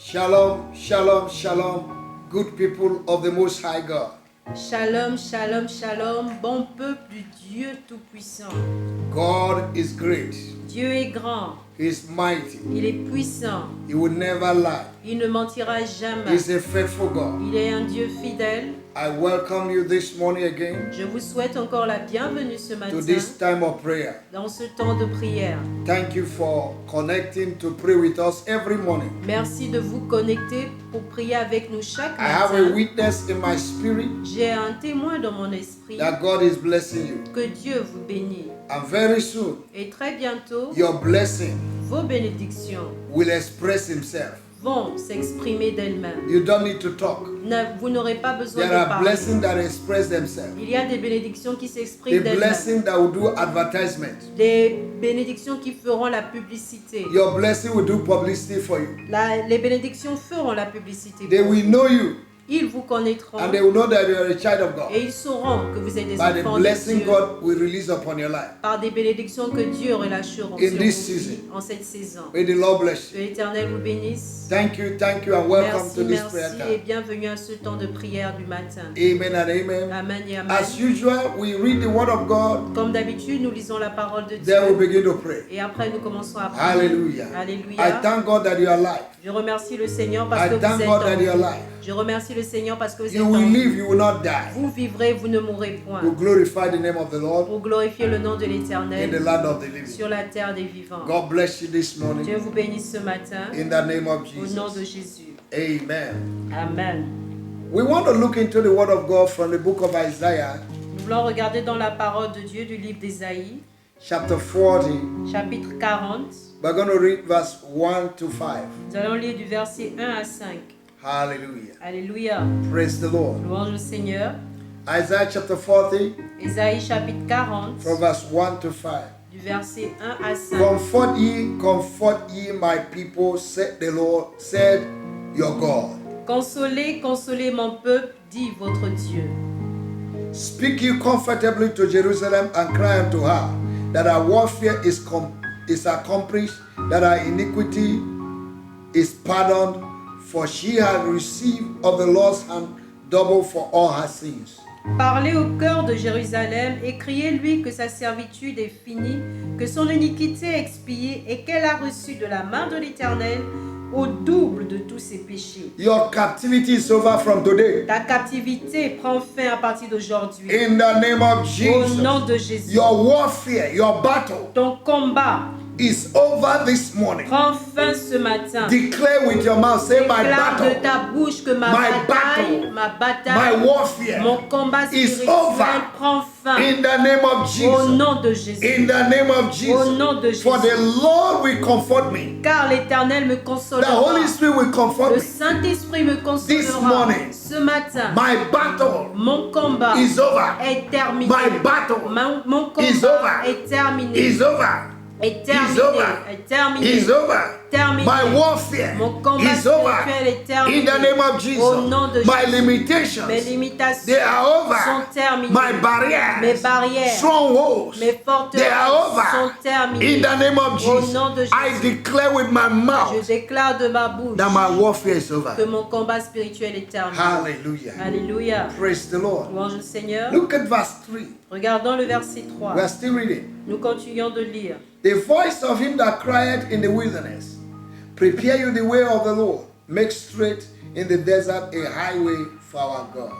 Shalom, shalom, shalom, good people of the Most High God. Shalom, shalom, shalom, bon peuple du Dieu Tout-Puissant. God is great. Dieu est grand, He is mighty. il est puissant, He will never lie. il ne mentira He jamais. is a faithful God. Il est un Dieu fidèle. I welcome you this morning again Je vous souhaite encore la bienvenue ce to matin this time of prayer. dans ce temps de prière. Thank you for connecting to pray with us every morning. Merci de vous connecter pour prier avec nous chaque I have a matin. witness in my spirit J'ai un témoin dans mon esprit that God is blessing you. que Dieu vous bénit. And very soon, Et très bientôt, your blessing vos bénédictions will express himself. vont s'exprimer d'elles-mêmes. You don't need to talk. Vous n'aurez pas besoin There de are parler. blessings that express themselves. Il y a des bénédictions qui The s'expriment d'elles-mêmes. blessing that will do advertisement. Des bénédictions qui feront la publicité. Your blessing will do publicity for you. Les bénédictions feront la publicité. They pour will vous. know you Ils vous connaîtront and they will know that you are a child of God. et ils sauront que vous êtes des By the enfants de blessing Dieu God will release upon your life. par des bénédictions que Dieu relâchera In sur this vous season. en cette saison. May the Lord bless Que you. l'Éternel vous bénisse. Thank you, and welcome Merci, to this prayer merci et time. bienvenue à ce temps de prière du matin. Amen and amen. Amen et amen. As usual, we read the word of God, Comme d'habitude, nous lisons la parole de then we Dieu begin to pray. et après nous commençons à prier. Hallelujah. I Alléluia. thank God that you are alive. Je remercie le Seigneur parce I que vous thank êtes God en that you are vie. alive. Je remercie le Seigneur parce que vous êtes You en will vie. live, you will not die. Vous vivrez, vous ne mourrez point. To glorify the name of the Lord Pour glorifier le nom de in the l'Éternel land of the living. sur la terre des vivants. God bless you this Dieu morning vous bénisse ce matin in the name of au nom de Jesus. Jésus. Amen. Amen. We want to look into the word of God from the book of Isaiah, Nous voulons regarder dans la parole de Dieu du livre d'Ésaïe, chapter 40. chapitre 40. We're going to read verse 1 to 5. Nous allons lire du verset 1 à 5. Hallelujah. Alléluia. Praise the Lord. Louange au Seigneur. Isaiah chapter 40, Ésaïe chapitre 40, from verse 1 to 5. du verset 1 à 5. Comfort ye my people, said the Lord, said your God. Consolez, consolez mon peuple, dit votre Dieu. Speak ye comfortably to Jerusalem and cry unto her, that our warfare is accomplished, that our iniquity is pardoned, for she has received of the Lord's hand double for all her sins. Parlez au cœur de Jérusalem et criez-lui que sa servitude est finie, que son iniquité est expiée et qu'elle a reçu de la main de l'Éternel au double de tous ses péchés. Your captivity is over from today. Ta captivité prend fin à partir d'aujourd'hui. In the name of Au Jesus. nom de Jésus. Your warfare, your battle Ton combat is over this morning. prend fin ce matin. Declare with your mouth, say my Déclare de battle, ta bouche que ma my bataille, battle, ma my bataille, warfare mon combat is spirituel over. prend fin. In the name of Au Jesus. nom de Jésus. In the name of Au nom de Jesus. For the Jésus. Lord will comfort me. Car l'Éternel me The consolera. Holy Spirit will comfort Le me. Saint-Esprit me This consolera. morning, Ce matin, My battle mon combat is over. est terminé. My battle Mon is combat over. est terminé. is over. Est terminé. Is over. Est terminé. Is over. Terminé. My warfare Mon combat is over. spirituel est terminé. In the name of Au nom de Jesus. My Jésus. limitations, Mes limitations they are sont over. terminées. My barriers, Mes barrières, strongholds, mes forteresses they are sont over. terminées. In the name of Au Jesus, nom de I Jésus. declare with my Je mouth déclare de ma bouche that my warfare is over. que mon combat spirituel est terminé. Hallelujah. Alléluia. Praise the Lord. Louange au Seigneur. Look at verse 3. Regardons le verset 3. We are still reading. Nous continuons de lire. The voice of him that cried in the wilderness, prepare you the way of the Lord, make straight in the desert a highway for our God.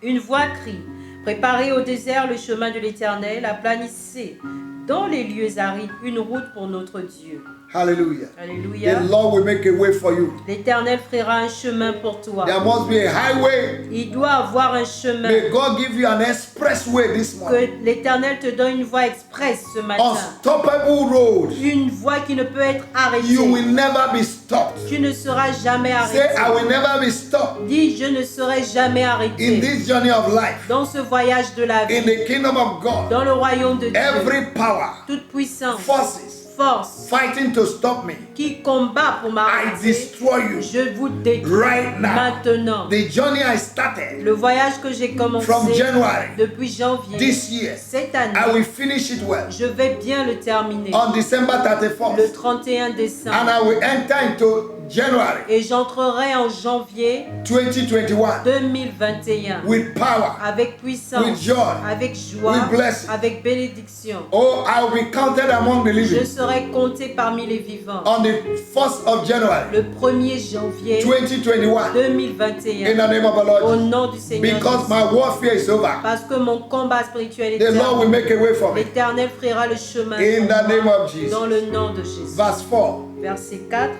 Une voix crie, préparez au désert le chemin de l'Éternel, aplanissez dans les lieux arides une route pour notre Dieu. Hallelujah. Alléluia. The Lord will make a way for you. L'Éternel fera un chemin pour toi. There must be a highway. Il doit avoir un chemin. May God give you an expressway this morning. Que l'Éternel te donne une voie express ce matin. Unstoppable road. Une voie qui ne peut être arrêtée. You will never be stopped. Tu ne seras jamais arrêté. Say, I will never be stopped Dis, je ne serai jamais in arrêté. this journey of life. Dans ce voyage de la In vie, the kingdom of God, dans le royaume de Dieu, every power, toute puissance, forces force fighting to stop me, qui combat pour I m'arrêter, destroy you je vous détruis right now. maintenant. The journey I started Le voyage que j'ai commencé from January depuis janvier this year, cette I année, will finish it well je vais bien le terminer on December le 31st, 31 and décembre. I will enter into January Et j'entrerai en janvier 2021 2021 with power. avec puissance, With joy, avec joie, with blessing. avec bénédiction. Oh, I will be counted among the Je living serai compté parmi les vivants. on the 1st of January Le 1er janvier 2021 in 2021 the name of the au Lord. nom du Seigneur Because Jésus. my warfare is over. Parce que mon combat spirituel est The Lord will terminé. make a way for me. L'Éternel frira le chemin In pour the moi, name of Jesus. dans le nom de Jésus. Verse 4. Verset 4.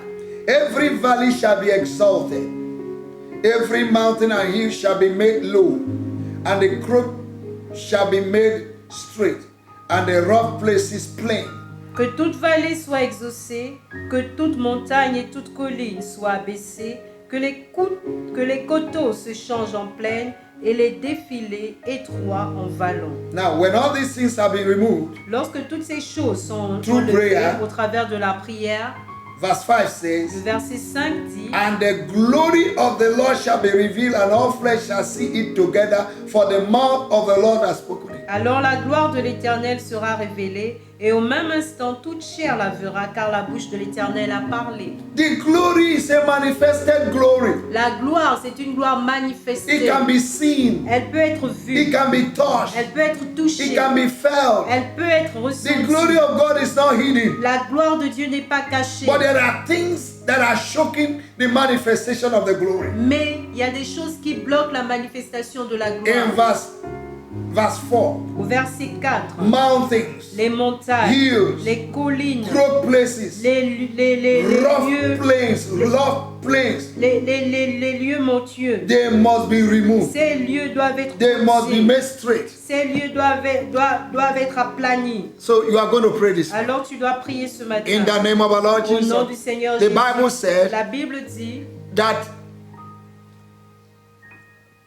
Every valley shall be exalted, every mountain and hill shall be made low, and the crook shall be made straight, and the rough places plain. Que toute vallée soit exaucée, que toute montagne et toute colline soient abaissées, que les coteaux se changent en plaine et les défilés étroits en vallons. Now, when all these things have been removed, Lorsque toutes ces choses sont Through enlevées prayer, au travers de la prière, verse 5 le says, verset 5 dit: and the glory of the Lord shall be revealed, and all flesh shall see it together, for the mouth of the Lord has spoken it. Alors la gloire de l'Éternel sera révélée, et au même instant toute chair la verra, car la bouche de l'Éternel a parlé. The glory is a manifested glory. La gloire, c'est une gloire It manifestée. can be seen, Elle peut être it vue, can be touched, elle peut être it touchée, can be felt. elle peut être The ressentie. glory of God is not hidden, La gloire de Dieu n'est pas cachée. but there are things that are shocking the manifestation of the glory. Mais il y a des choses qui bloquent la manifestation de la In gloire. verse 4, Au verset 4, mountains, les montagnes, hills, les collines, broad places, les rough lieux, plains, les lieux montueux. they must be removed. Ces lieux doivent être They must be poussés. made straight. Ces lieux doivent être aplanis. So you are going to pray this. Alors tu dois prier ce matin. In the name of our Lord Au nom du Jesus, Seigneur the Jésus. Bible said La Bible dit that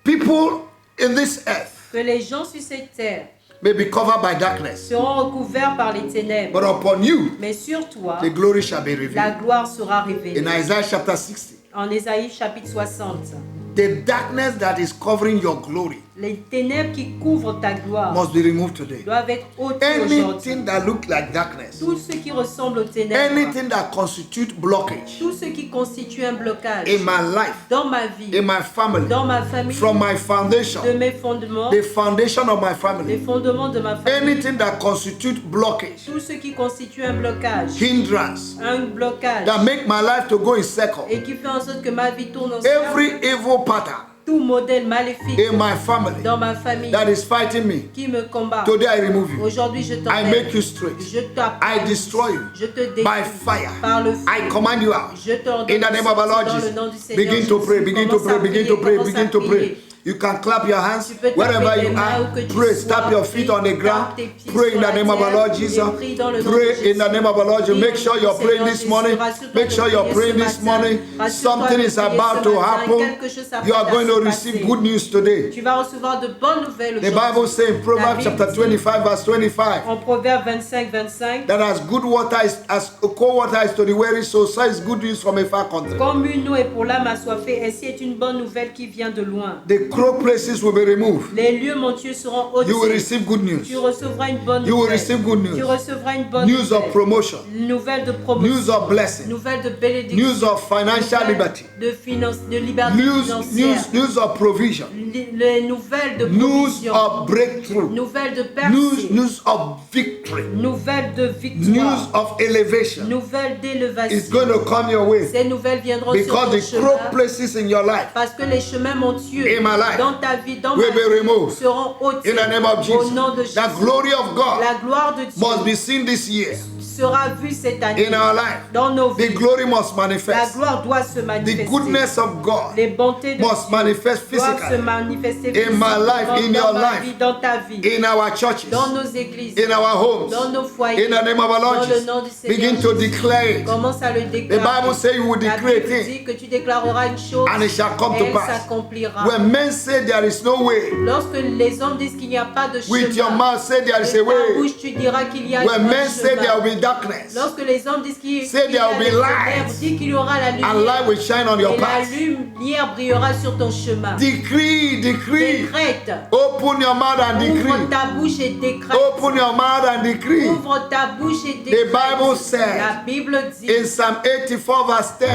people in this earth que les gens sur cette terre may be covered by darkness, seront recouverts par les ténèbres. but upon you Mais sur toi, the glory shall be la revealed. gloire sera révélée. In Isaiah chapter 60, En Ésaïe chapitre 60, the darkness that is covering your glory les ténèbres qui couvrent ta gloire must be removed today. doivent être ôtées aujourd'hui. Anything that looks like darkness, Tout ce qui ressemble aux ténèbres, anything that constitutes blockage tout ce qui constitue un blocage in my life, dans ma vie, in my family, dans ma famille, from my foundation, de mes fondements, the foundation of my les family, fondements de ma famille, anything that constitutes blockage, tout ce qui constitue un blocage, hindrance, un blocage, that make my life to go in circle, et qui fait en sorte que ma vie tourne en cercle, every evil pattern tout modèle maléfique in my family dans ma famille that is fighting me, qui me combat. today I remove you. Aujourd'hui, je I t'enlève, make you straight. je I t'apprends, destroy you je te détruis by fire. par le feu. I command you out. Je t'ordonne In the name of our Lord dans le Jesus, nom du Seigneur begin to Jésus. pray, begin to Commence à pray, begin to prier, pray, commence begin à to prier. pray. You can clap your hands Tu peux taper wherever des you mains are. où que tu Pray, sois. tap your feet on the ground. Tape tes pieds Pray in sur the la name of our terre Lord et Jesus. prie dans le nom de Pray in Jésus. the name of our Lord Jesus. Prie Make sure au you're Seigneur praying this Jésus. morning. Rassure-toi Make de sure you're prier praying ce this matin. morning. Rassure-toi Something de is prier about ce to matin. happen. Quelque chose s'apprête You are à going se to passer. receive good news today. Tu vas recevoir de bonnes nouvelles The aujourd'hui. Bible says in La Proverbs Bible chapter dit 25, verse 25, en Proverbe 25, that as good water is, as cold water is to the weary soul, so is good news from a far country. comme une eau est pour l'âme assoiffée, ainsi est une bonne nouvelle qui vient de loin. The crooked places will be removed. Les lieux montueux seront ôtés. You will receive good news. Tu recevras une bonne You will nouvelle. receive good Tu news. recevras une bonne News of nouvelle. promotion. Nouvelle de promotion. News of blessing. Nouvelle de bénédiction. News of financial Nouvelle liberty. de liberté financière. News of provision. Les nouvelles de News provision. of breakthrough. Nouvelles de percée. News of victory. Nouvelles de News victoire. of elevation. Nouvelles It's d'élévation. going to come your way. Ces nouvelles viendront sur Because ton the chemin. crooked places in your life Parce que les chemins montueux In my life dans ta vie, dans will ma be vie, removed. seront ôtés in the name of au nom de Jesus. Jésus. The glory of God La gloire de Dieu must be seen this year sera vue cette année in our life. dans nos The vies. glory must La manifest. gloire doit se The manifester. goodness of God Les bontés de must Dieu manifest doivent se physically manifester in my life, physiquement in dans your ma life, vie, dans ta vie, in our churches, dans nos églises, in our homes. dans nos foyers, In the name of our dans Lord le Jesus, nom du Seigneur begin to Jésus. declare it. Commence à le The déclarer. Bible says you will La declare a Bible thing dit que tu déclareras une chose and it shall come to et elle pass. s'accomplira. When men say there is no way, Lorsque les hommes disent qu'il n'y a pas de with your chemin, mouth say there is de a ta way. bouche tu diras qu'il y a When un men say chemin. there will be darkness, Lorsque les hommes disent qu'il Say y a there will be des ténèbres, light. dis qu'il y aura la and light lumière. will shine on your Et la path. lumière brillera sur ton chemin. Decree, decree. Décrète. Open your mouth and Ouvre decree. ta bouche et décrète. Open your mouth and decree. Ouvre ta bouche et The décrète. Bible said La Bible dit in Psalm 84 verse 10,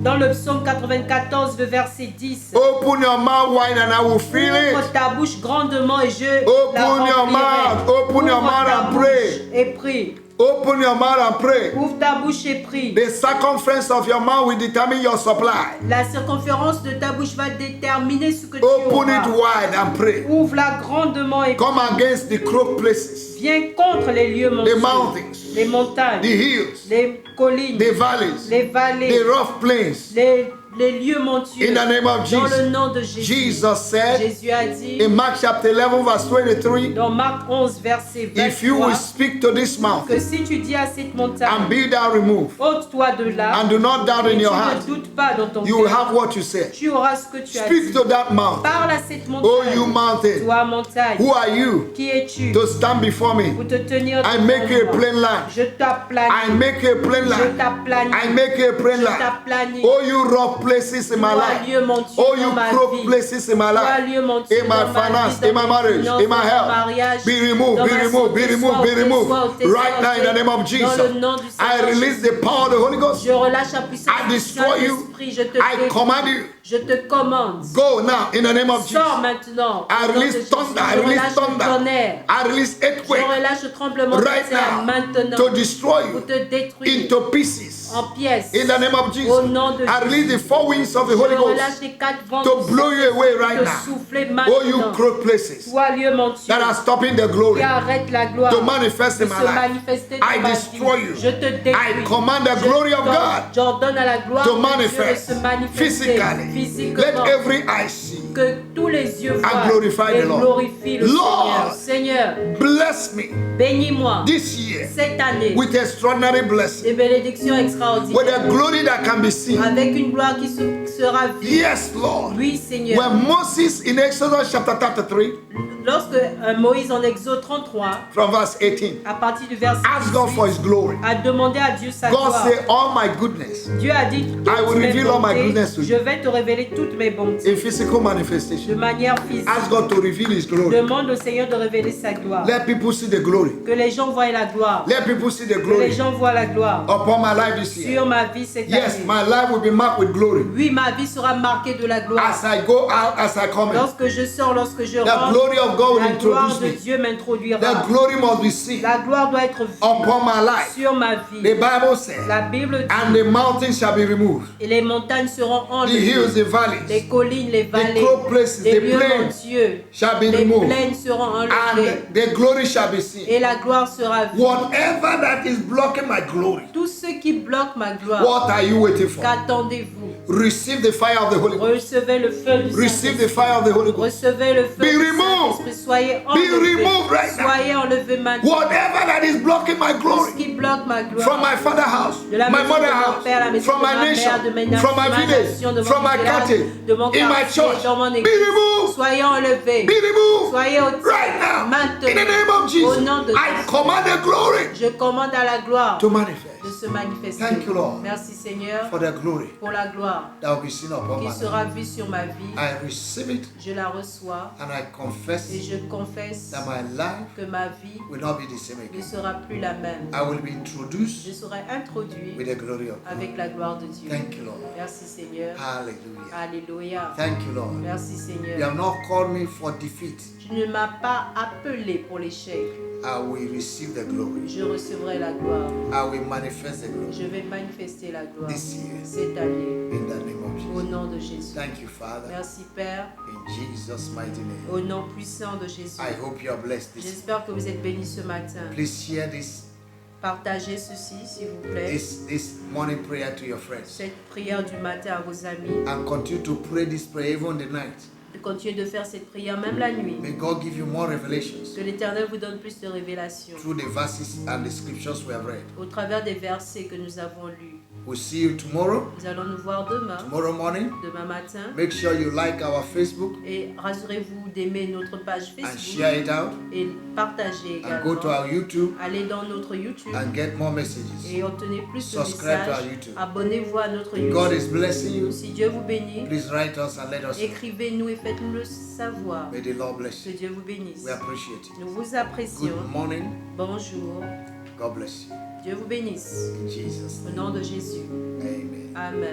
dans le psaume 94, le verset 10. open your mouth wide and I will fill Ouvre it. ta bouche grandement et je Open la your remplirai. mouth, open your Ouvre mouth ta and bouche pray. et prie. Open your mouth and pray. Ouvre ta bouche et prie. The circumference of your mouth will determine your supply. La circonférence de ta bouche va déterminer ce que tu Open it auras. wide and pray. Ouvre-la grandement et Come against the crooked places, viens contre les lieux the montueux, mountains, les montagnes, the hills, les collines, the valleys, les vallées, the rough plains. les lieux montueux. In the name of Dans le Jesus. nom de Jésus. Jesus said Jésus a dit in Mark chapter 11 verse 23, dans Marc 11, verset if you will 23, speak to this mountain que si tu dis à cette montagne, and be thou removed, ôte-toi de là, and do not doubt et in tu your heart, ne doutes pas dans ton you will cœur, have what you said. tu auras ce que tu as Speak dit. to that mountain. Parle à cette Oh, montagne. you mountain, Toi, montagne, who are you qui es-tu to stand before me? pour te tenir I devant make you a moi? plain land. Je t'aplanis. I make you a plain Je land. t'aplanis. I make you a plain Je land. t'aplanis. Oh, you rough places in my Toi, life. lieu montueux Oh, dans you ma crooked vie. places in my Toi, life. lieu montueux In my dans ma finance, vie, in my dans mes marriage, finances, in my dans mon health. mariage, Be removed, dans be ma removed, be santé, removed, soit be ôté, removed. soit ôté, Right soit now in the ôté. name of Dans Jesus. le nom du I Seigneur release Jésus. the power of the Holy Ghost. Je relâche la puissance I du destroy you. Saint-Esprit. Je te I détruis. command you. Je te commande. Go now in the name of Jesus. Sors maintenant. I Au nom de release Jésus. thunder. I Je release relâche le thunder. tonnerre. I release Je earthquake relâche le tremblement de right terre now maintenant to destroy pour you te détruire into pieces. en pièces. In the name of Jesus. Au nom de I release the four winds of the Je Holy relâche Ghost les quatre vents to du blow you away Saint-Esprit, right te now. souffler Oh, you maintenant. crooked places Toi, lieu montueux, that are stopping the qui glory arrête la gloire to manifest de in my se life. manifester dans I ma destroy vie. you. Je te détruis. I command the glory of God J'ordonne à la gloire to de Dieu de manifest se manifester physically. physiquement. Let every eye see. Que tous les yeux voient glorify et the Lord. glorifient le Lord, Seigneur. Seigneur, Bless me bénis-moi this year cette année with extraordinary blessing, des bénédictions with extraordinaires, a glory that can be seen. avec une gloire qui sera vue. Yes, Lord. Oui, Seigneur. When Moses in Exodus chapter 33, Lorsque Moïse en Exode 33, from verse 18, à partir du verset ask God for 18, His glory, a demandé à Dieu sa God gloire. said, all my goodness Dieu a dit, I will toutes mes reveal all my bontés, goodness to you. je vais te révéler toutes mes bontés in physical de manifestation. manière physique. Ask God to reveal His glory. Demande au Seigneur de révéler sa gloire. Let people see the glory. Que les gens voient la gloire. Let people see the Que les glory gens voient la gloire upon my life this year. sur ma vie cette Yes, année. my life will be marked with glory. Oui, ma vie sera marquée de la gloire. As I go out, as I come in, Lorsque je sors, lorsque je the rentre, glory of God will la gloire introduce de me. Dieu m'introduira. The glory must be seen La gloire doit être vue upon my life. sur ma vie. The Bible says, La Bible dit, and the mountains shall be removed, et les montagnes seront the enlevées. hills, the Les valleys collines, les vallées, crooked places, les the lieux plains montueux, shall be les removed, plaines seront enlevées. and the glory shall be seen. Et la gloire sera vue. Whatever that is blocking my glory, Tout ce qui bloque ma gloire, what are you waiting for? qu'attendez-vous? Receive the fire of the Holy Ghost. Recevez le feu du Receive the Saint-Esprit. fire of the Holy Ghost. Recevez le feu Be du removed. Saint-Esprit. Soyez Be enlevés. removed right now. Soyez enlevés maintenant. Whatever that is blocking my Tout ce glory qui bloque ma gloire. from my father's house, De la my maison mother's de mon house, père, la maison from de my ma nation, mère, de mes from my ma village, nation, de mon from my village, country, de mon in my quartier, church, dans mon be église. removed. Soyez enlevés. Be removed Soyez ôtés right now. maintenant. In the name of Au Jesus, nom de I Jésus. command the glory Je commande à la gloire to de manifest se manifester. Thank you, Lord, Merci Seigneur for the glory pour la gloire that will be seen upon qui my life. sera vue sur ma vie. I receive it Je la reçois and I confess et je confesse that my life que ma vie will not be the same ne again. sera plus la même. I will be Je introduced serai introduit with the glory of God. avec la gloire de Dieu. Thank you, Lord. Merci Seigneur. Hallelujah. Alléluia. Thank you, Lord. Merci You Seigneur. have not called me for defeat. Tu ne m'as pas appelé pour l'échec. I will receive the glory. Je recevrai la gloire. I will manifest the glory Je vais manifester la gloire this year cette année in the name of au Jesus. nom de Jésus. Thank you, Father, Merci Père, in Jesus' mighty name. au nom puissant de Jésus. I hope you are blessed this. J'espère que vous êtes bénis ce matin. Please share this Partagez ceci, s'il vous plaît, this morning prayer to your friends cette prière du matin à vos amis. and continue to pray this prayer even in the night. Continuez de faire cette prière même la nuit. May God give you more revelations Que l'Éternel vous donne plus de révélations through the verses and the scriptures we have read. au travers des versets que nous avons lus. We'll see you tomorrow. Nous allons nous voir demain, Tomorrow morning. demain matin. Make sure you like our Facebook Et rassurez-vous d'aimer notre page and Facebook share it out. et partager And go to également. our YouTube Allez dans notre YouTube and get more messages. et obtenez plus de Subscribe to our messages. YouTube. Abonnez-vous à notre God YouTube. is blessing you. Si Dieu vous bénit, Please write us and let us know. écrivez-nous et faites-nous le savoir. May the Lord bless Que you. Dieu vous bénisse. We appreciate it. Nous vous apprécions. Good morning. Bonjour. God bless you. Dieu vous bénisse. In Jesus' Au name. nom de Jésus. Amen. Amen.